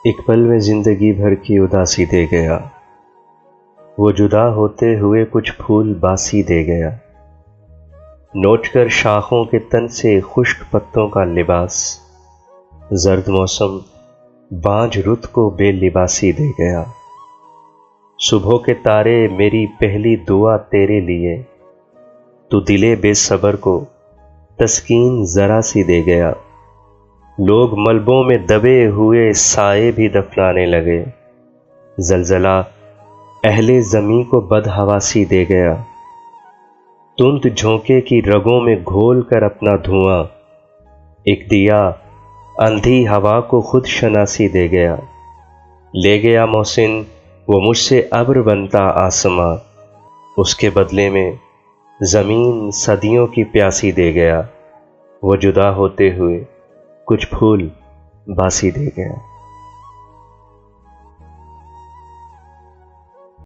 ایک پل میں زندگی بھر کی اداسی دے گیا، وہ جدا ہوتے ہوئے کچھ پھول باسی دے گیا، نوچ کر شاخوں کے تن سے خشک پتوں کا لباس، زرد موسم بانجھ رت کو بے لباسی دے گیا۔ صبح کے تارے میری پہلی دعا تیرے لیے، تو دلے بے صبر کو تسکین ذرا سی دے گیا۔ لوگ ملبوں میں دبے ہوئے سائے بھی دفنانے لگے، زلزلہ اہل زمیں کو بدحواسی دے گیا۔ تند جھونکے کی رگوں میں گھول کر اپنا دھواں، ایک دیا اندھی ہوا کو خود شناسی دے گیا۔ لے گیا محسن وہ مجھ سے ابر بنتا آسماں، اس کے بدلے میں زمین صدیوں کی پیاسی دے گیا۔ وہ جدا ہوتے ہوئے کچھ پھول باسی دے گیا۔